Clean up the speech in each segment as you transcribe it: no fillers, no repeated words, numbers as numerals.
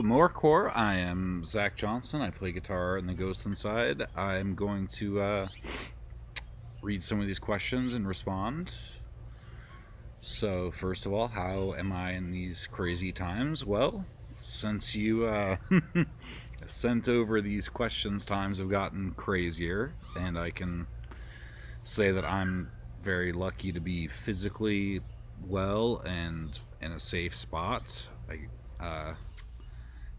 Hello, more Core. I am Zach Johnson. I play guitar in the Ghost Inside. I'm going to read some of these questions and respond. So, first of all, how am I in these crazy times? Well, since you sent over these questions, times have gotten crazier, and I can say that I'm very lucky to be physically well and in a safe spot.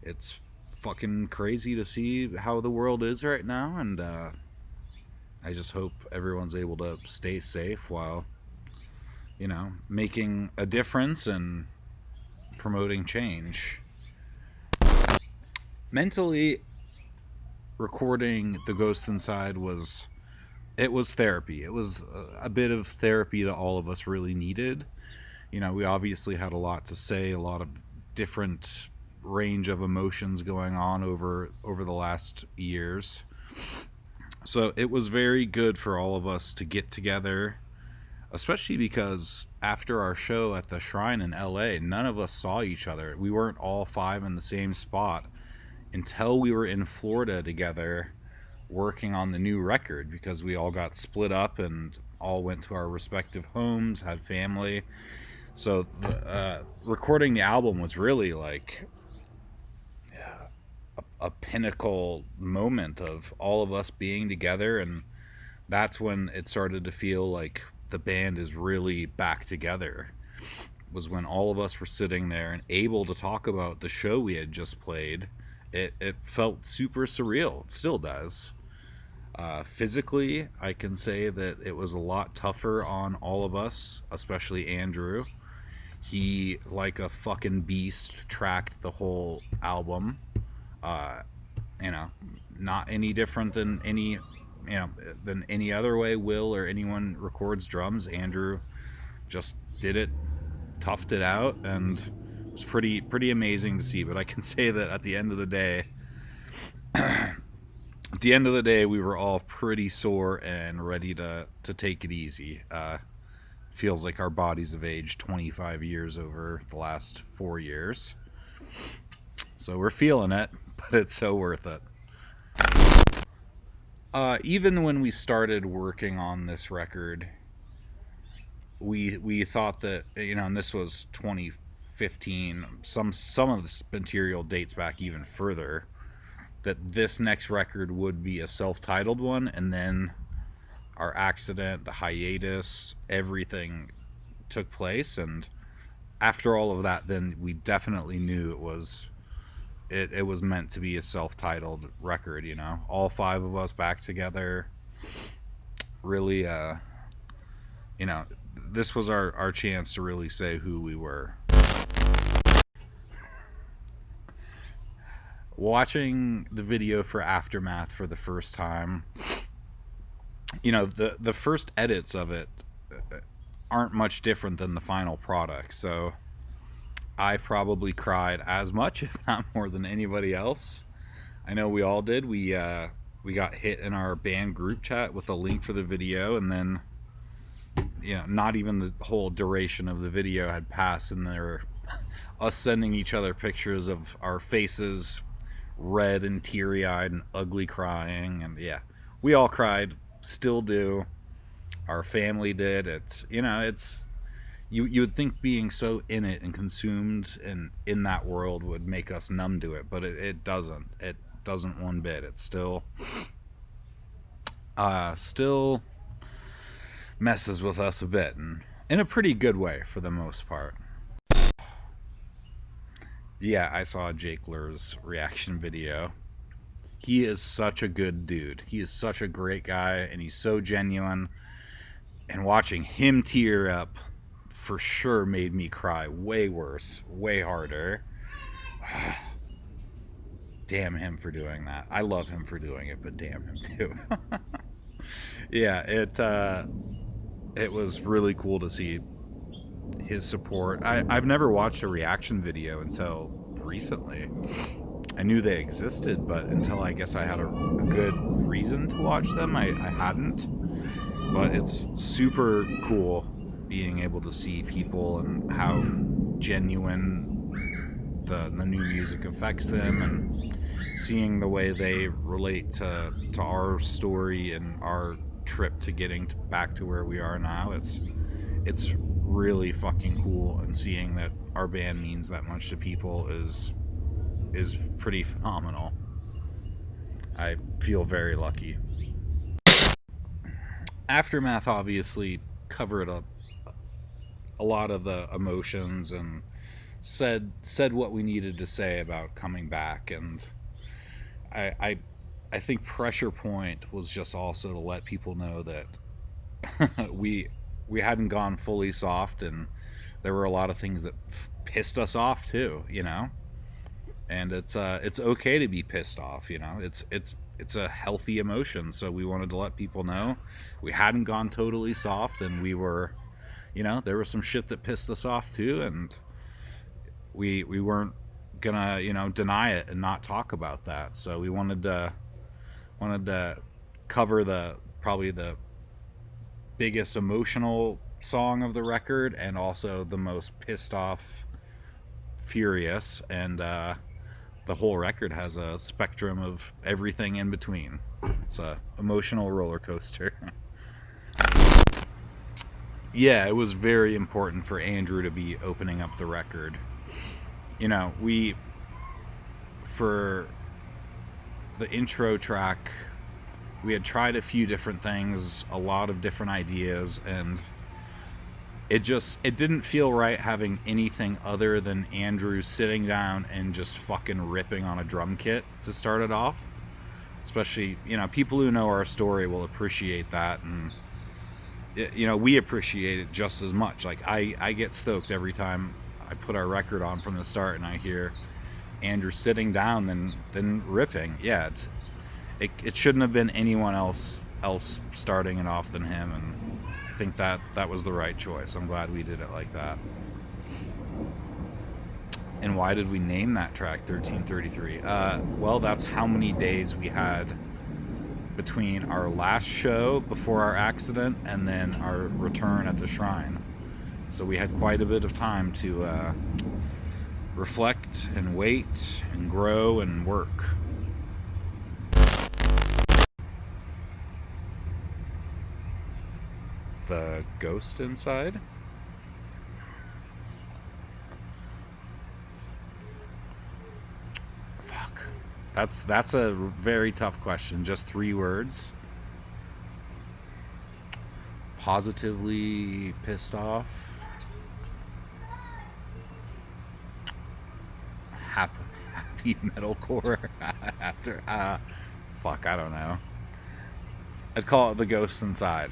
It's fucking crazy to see how the world is right now, and I just hope everyone's able to stay safe while, making a difference and promoting change. Mentally, recording The Ghost Inside was therapy. It was a bit of therapy that all of us really needed. We obviously had a lot to say, a lot of different range of emotions going on over the last years. So it was very good for all of us to get together, especially because after our show at the Shrine in LA, none of us saw each other. We weren't all five in the same spot until we were in Florida together working on the new record, because we all got split up and all went to our respective homes, had family. So recording the album was really like a pinnacle moment of all of us being together, and that's when it started to feel like the band is really back together, was when all of us were sitting there and able to talk about the show we had just played. It felt super surreal. It still does. Physically, I can say that it was a lot tougher on all of us, especially Andrew. He, like a fucking beast, tracked the whole album. Not any different than any other way Will or anyone records drums. Andrew just did it, toughed it out, and it was pretty amazing to see. But I can say that at the end of the day, we were all pretty sore and ready to take it easy. Feels like our bodies have aged 25 years over the last 4 years. So we're feeling it, but it's so worth it. Even when we started working on this record, we thought that, and this was 2015, some of this material dates back even further, that this next record would be a self-titled one, and then our accident, the hiatus, everything took place, and after all of that, then we definitely knew it was meant to be a self-titled record. All five of us back together, really, this was our chance to really say who we were. Watching the video for Aftermath for the first time, the first edits of it aren't much different than the final product, so I probably cried as much, if not more, than anybody else. I know we all did. We got hit in our band group chat with a link for the video, and then not even the whole duration of the video had passed, and there were us sending each other pictures of our faces red and teary-eyed and ugly crying, and we all cried, still do. Our family did. It's you would think being so in it and consumed and in that world would make us numb to it, but it doesn't. It doesn't one bit. It still messes with us a bit, and in a pretty good way for the most part. Yeah, I saw Jake Lur's reaction video. He is such a good dude. He is such a great guy, and he's so genuine. And watching him tear up for sure made me cry way worse, way harder. Damn him for doing that. I love him for doing it, but damn him too. Yeah, it was really cool to see his support. I've never watched a reaction video until recently. I knew they existed, but until I guess I had a good reason to watch them, I hadn't. But it's super cool being able to see people and how genuine the new music affects them, and seeing the way they relate to our story and our trip to getting back to where we are now. It's really fucking cool, and seeing that our band means that much to people is pretty phenomenal. I feel very lucky. Aftermath obviously covered up a lot of the emotions and said what we needed to say about coming back, and I think Pressure Point was just also to let people know that we hadn't gone fully soft, and there were a lot of things that pissed us off too, you know. And it's okay to be pissed off, you know. It's a healthy emotion. So we wanted to let people know we hadn't gone totally soft, and we were, you know, there was some shit that pissed us off too, and we weren't gonna, you know, deny it and not talk about that. So we wanted to cover probably the biggest emotional song of the record, and also the most pissed off, furious, and the whole record has a spectrum of everything in between. It's a emotional roller coaster. Yeah, it was very important for Andrew to be opening up the record. You know, for the intro track, we had tried a few different things, a lot of different ideas, and it didn't feel right having anything other than Andrew sitting down and just fucking ripping on a drum kit to start it off. Especially, you know, people who know our story will appreciate that, and you know, we appreciate it just as much. Like, I get stoked every time I put our record on from the start and I hear Andrew sitting down then ripping. Yeah, it shouldn't have been anyone else starting it off than him, and I think that was the right choice. I'm glad we did it like that. And why did we name that track 1333? Well, that's how many days we had between our last show before our accident and then our return at the shrine. So we had quite a bit of time to reflect and wait and grow and work. The ghost inside? Fuck. That's a very tough question. Just 3 words. Positively pissed off. Happy metalcore after. Fuck, I don't know. I'd call it the ghost inside.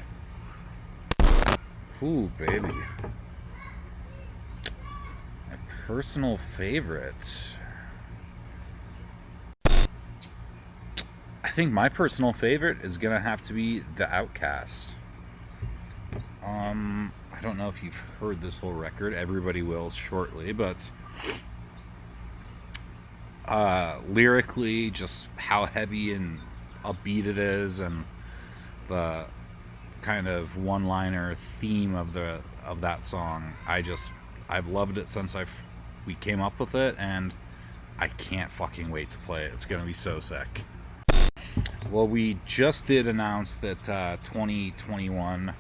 Ooh, baby. My personal favorite. I think my personal favorite is gonna have to be The Outcast. I don't know if you've heard this whole record. Everybody will shortly, but lyrically, just how heavy and upbeat it is, and the kind of one-liner theme of that song. I've loved it since we came up with it, and I can't fucking wait to play it. It's gonna be so sick. Well, we just did announce that 2021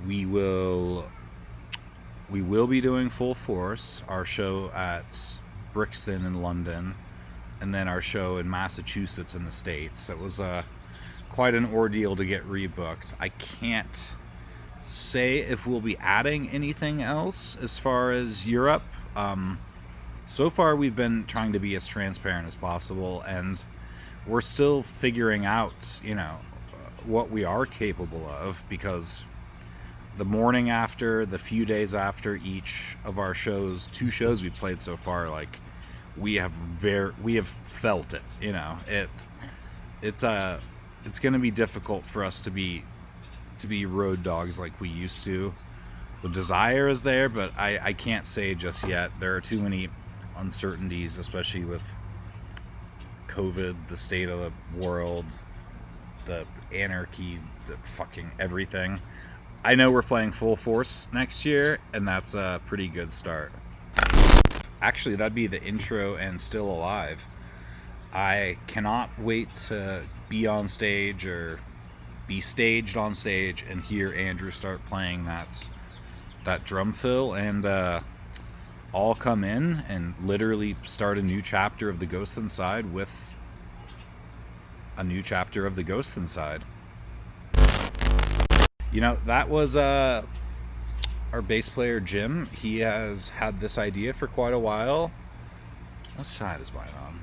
we will be doing Full Force, our show at Brixton in London, and then our show in Massachusetts in the States. It was quite an ordeal to get rebooked. I can't say if we'll be adding anything else as far as Europe. So far we've been trying to be as transparent as possible, and we're still figuring out, you know, what we are capable of, because the morning after, the few days after each of our shows, 2 shows we've played so far, like, we have felt it, you know. It's going to be difficult for us to be road dogs like we used to. The desire is there, but I can't say just yet. There are too many uncertainties, especially with COVID, the state of the world, the anarchy, the fucking everything. I know we're playing Full Force next year, and that's a pretty good start. actually, that'd be the intro and Still Alive. I cannot wait to be on stage or be staged on stage and hear Andrew start playing that drum fill and all come in and literally start a new chapter of The Ghost Inside with a new chapter of The Ghost Inside. You know, that was our bass player Jim. He has had this idea for quite a while. What side is mine on?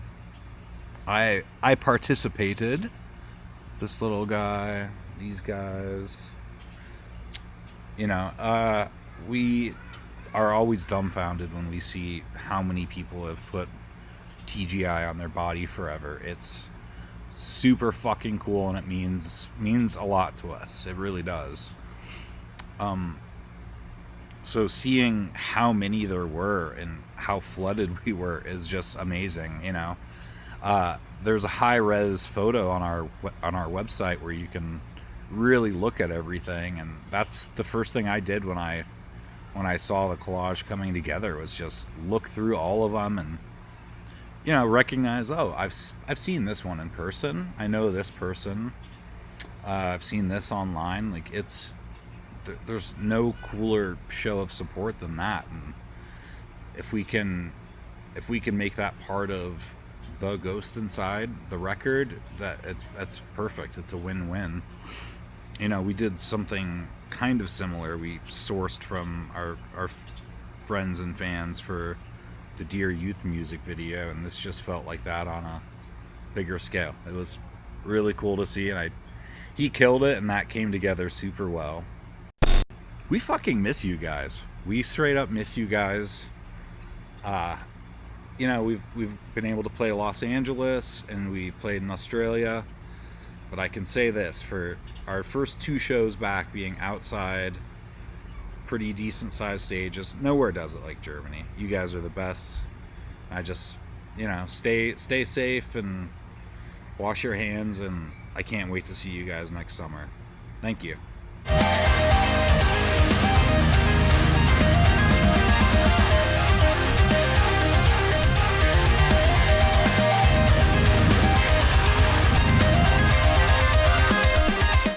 I participated. This little guy, these guys. You know, we are always dumbfounded when we see how many people have put TGI on their body forever. It's super fucking cool, and it means a lot to us. It really does. So seeing how many there were and how flooded we were is just amazing, you know. There's a high-res photo on our website where you can really look at everything, and that's the first thing I did when I saw the collage coming together, was just look through all of them and, you know, recognize, oh, I've seen this one in person. I know this person. I've seen this online. Like, there's no cooler show of support than that. And if we can make that part of The Ghost Inside, the record, that's perfect. It's a win-win. You know, we did something kind of similar. We sourced from our friends and fans for the Dear Youth music video, and this just felt like that on a bigger scale. It was really cool to see, and he killed it, and that came together super well. We fucking miss you guys. We straight up miss you guys. You know, we've been able to play Los Angeles, and we played in Australia, but I can say this, for our first 2 shows back being outside, pretty decent sized stages, nowhere does it like Germany. You guys are the best. I just, you know, stay safe and wash your hands, and I can't wait to see you guys next summer. Thank you.